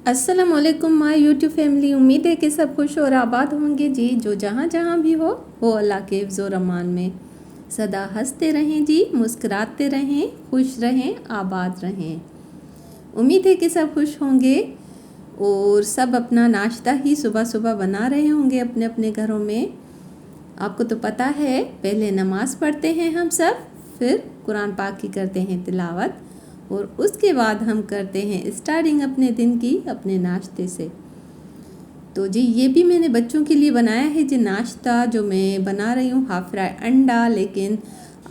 अस्सलाम वालेकुम my YouTube family. उम्मीद है कि सब खुश और आबाद होंगे जी। जो जहाँ जहाँ भी हो वो अल्लाह के हिफ्ज़ और अमान में सदा हंसते रहें जी, मुस्कुराते रहें, खुश रहें, आबाद रहें। उम्मीद है कि सब खुश होंगे और सब अपना नाश्ता ही सुबह सुबह बना रहे होंगे अपने अपने घरों में। आपको तो पता है, पहले नमाज़ पढ़ते हैं हम सब, फिर कुरान पाक की करते हैं तिलावत और उसके बाद हम करते हैं स्टार्टिंग अपने दिन की अपने नाश्ते से। तो जी ये भी मैंने बच्चों के लिए बनाया है जी नाश्ता, जो मैं बना रही हूँ हाफ फ्राई अंडा। लेकिन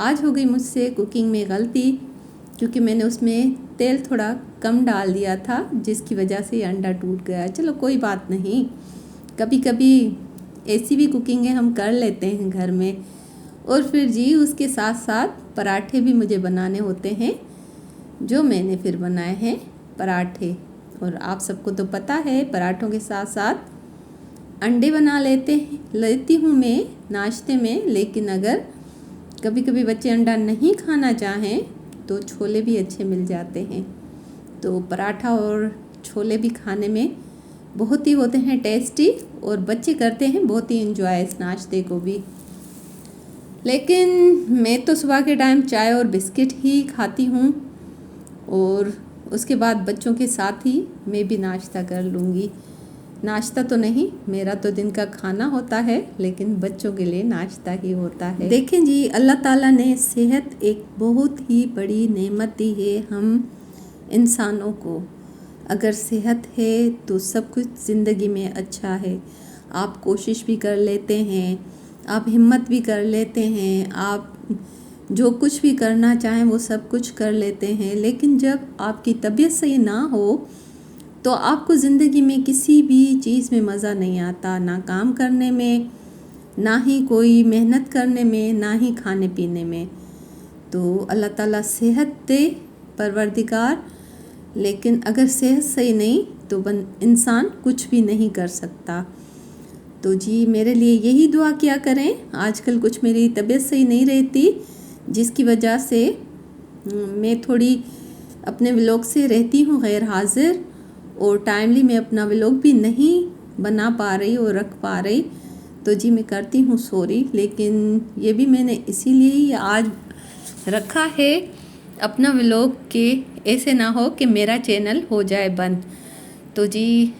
आज हो गई मुझसे कुकिंग में गलती, क्योंकि मैंने उसमें तेल थोड़ा कम डाल दिया था, जिसकी वजह से अंडा टूट गया। चलो कोई बात नहीं, कभी कभी ऐसी भी कुकिंगें हम कर लेते हैं घर में। और फिर जी उसके साथ साथ पराठे भी मुझे बनाने होते हैं, जो मैंने फिर बनाए हैं पराठे। और आप सबको तो पता है पराठों के साथ साथ अंडे बना लेती हूँ मैं नाश्ते में। लेकिन अगर कभी कभी बच्चे अंडा नहीं खाना चाहें तो छोले भी अच्छे मिल जाते हैं। तो पराठा और छोले भी खाने में बहुत ही होते हैं टेस्टी, और बच्चे करते हैं बहुत ही इंजॉय इस नाश्ते को भी। लेकिन मैं तो सुबह के टाइम चाय और बिस्किट ही खाती हूँ, और उसके बाद बच्चों के साथ ही मैं भी नाश्ता कर लूँगी। नाश्ता तो नहीं, मेरा तो दिन का खाना होता है, लेकिन बच्चों के लिए नाश्ता ही होता है। देखें जी, अल्लाह ताला ने सेहत एक बहुत ही बड़ी नेमत दी है हम इंसानों को। अगर सेहत है तो सब कुछ ज़िंदगी में अच्छा है। आप कोशिश भी कर लेते हैं, आप हिम्मत भी कर लेते हैं, आप जो कुछ भी करना चाहें वो सब कुछ कर लेते हैं। लेकिन जब आपकी तबीयत सही ना हो तो आपको ज़िंदगी में किसी भी चीज़ में मज़ा नहीं आता, ना काम करने में, ना ही कोई मेहनत करने में, ना ही खाने पीने में। तो अल्लाह ताला सेहत दे परवरदिगार, लेकिन अगर सेहत सही नहीं तो इंसान कुछ भी नहीं कर सकता। तो जी मेरे लिए यही दुआ किया करें। आजकल कुछ मेरी तबीयत सही नहीं रहती, जिसकी वजह से मैं थोड़ी अपने व्लॉग से रहती हूँ गैर हाजिर, और टाइमली मैं अपना व्लॉग भी नहीं बना पा रही और रख पा रही। तो जी मैं करती हूँ सॉरी, लेकिन ये भी मैंने इसीलिए ही आज रखा है अपना व्लॉग, के ऐसे ना हो कि मेरा चैनल हो जाए बंद। तो जी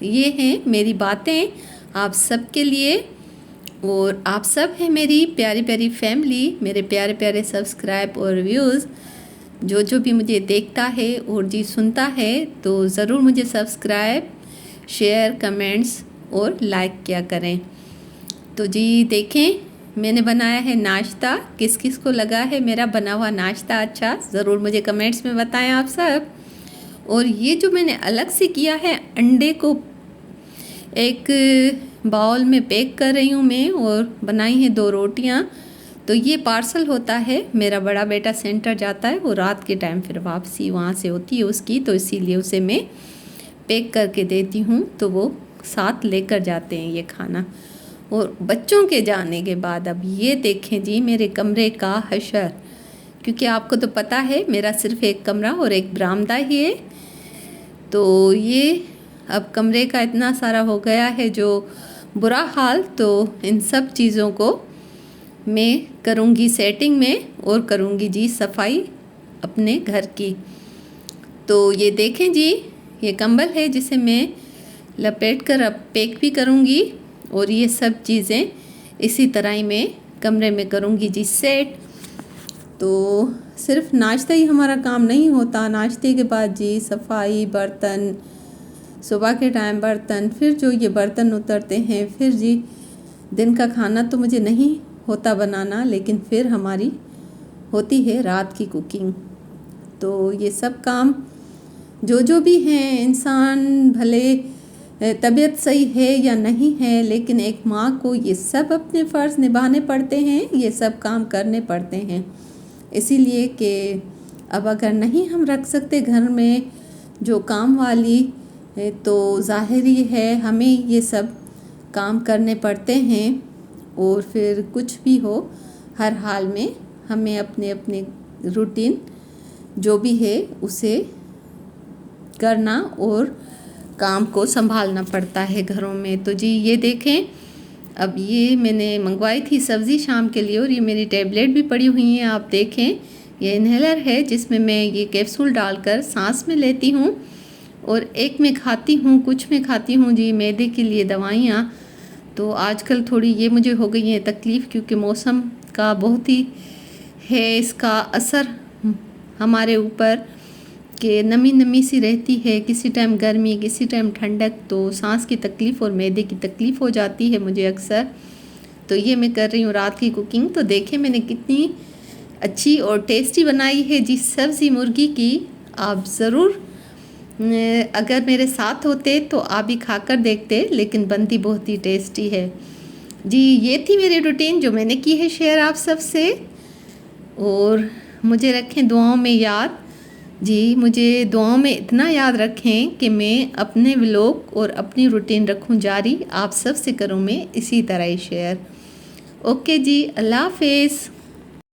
ये हैं मेरी बातें आप सब के लिए, और आप सब हैं मेरी प्यारी प्यारी फैमिली, मेरे प्यारे प्यारे सब्सक्राइब और व्यूज़। जो भी मुझे देखता है और जी सुनता है तो ज़रूर मुझे सब्सक्राइब, शेयर, कमेंट्स और लाइक किया करें। तो जी देखें मैंने बनाया है नाश्ता। किस किस को लगा है मेरा बना हुआ नाश्ता अच्छा, ज़रूर मुझे कमेंट्स में बताएं आप सब। और ये जो मैंने अलग से किया है, अंडे को एक बाउल में पैक कर रही हूँ मैं, और बनाई हैं 2 रोटियाँ। तो ये पार्सल होता है, मेरा बड़ा बेटा सेंटर जाता है, वो रात के टाइम फिर वापसी वहाँ से होती है उसकी, तो इसीलिए उसे मैं पैक करके देती हूँ, तो वो साथ लेकर जाते हैं ये खाना। और बच्चों के जाने के बाद अब ये देखें जी मेरे कमरे का हशर, क्योंकि आपको तो पता है मेरा सिर्फ एक कमरा और एक बरामदा ही है। तो ये अब कमरे का इतना सारा हो गया है जो बुरा हाल। तो इन सब चीज़ों को मैं करूँगी सेटिंग में, और करूँगी जी सफाई अपने घर की। तो ये देखें जी, ये कंबल है जिसे मैं लपेट कर अब पैक भी करूँगी, और ये सब चीज़ें इसी तरह ही मैं कमरे में करूँगी जी सेट। तो सिर्फ नाश्ता ही हमारा काम नहीं होता, नाश्ते के बाद जी सफाई, बर्तन, सुबह के टाइम बर्तन, फिर जो ये बर्तन उतरते हैं, फिर जी दिन का खाना तो मुझे नहीं होता बनाना, लेकिन फिर हमारी होती है रात की कुकिंग। तो ये सब काम जो भी हैं, इंसान भले तबीयत सही है या नहीं है, लेकिन एक माँ को ये सब अपने फ़र्ज़ निभाने पड़ते हैं, ये सब काम करने पड़ते हैं। इसीलिए कि अब अगर नहीं हम रख सकते घर में जो काम वाली, तो ज़ाहिरी है हमें ये सब काम करने पड़ते हैं। और फिर कुछ भी हो, हर हाल में हमें अपने अपने रूटीन जो भी है उसे करना और काम को संभालना पड़ता है घरों में। तो जी ये देखें, अब ये मैंने मंगवाई थी सब्ज़ी शाम के लिए, और ये मेरी टैबलेट भी पड़ी हुई हैं। आप देखें, ये इन्हेलर है जिसमें मैं ये कैप्सूल डालकर सांस में लेती हूँ, और एक में खाती हूँ, कुछ में खाती हूँ जी मैदे के लिए दवाइयाँ। तो आजकल थोड़ी ये मुझे हो गई है तकलीफ़, क्योंकि मौसम का बहुत ही है इसका असर हमारे ऊपर, कि नमी नमी सी रहती है, किसी टाइम गर्मी किसी टाइम ठंडक, तो सांस की तकलीफ़ और मैदे की तकलीफ़ हो जाती है मुझे अक्सर। तो ये मैं कर रही हूँ रात की कुकिंग। तो देखें मैंने कितनी अच्छी और टेस्टी बनाई है जी सब्ज़ी मुर्गी की। आप ज़रूर अगर मेरे साथ होते तो आप भी खाकर देखते, लेकिन बनती बहुत ही टेस्टी है जी। ये थी मेरी रूटीन जो मैंने की है शेयर आप सब से, और मुझे रखें दुआओं में याद जी। मुझे दुआओं में इतना याद रखें कि मैं अपने व्लॉग और अपनी रूटीन रखूं जारी, आप सब से करूं मैं इसी तरह ही शेयर। ओके जी, अल्लाह हाफिज़।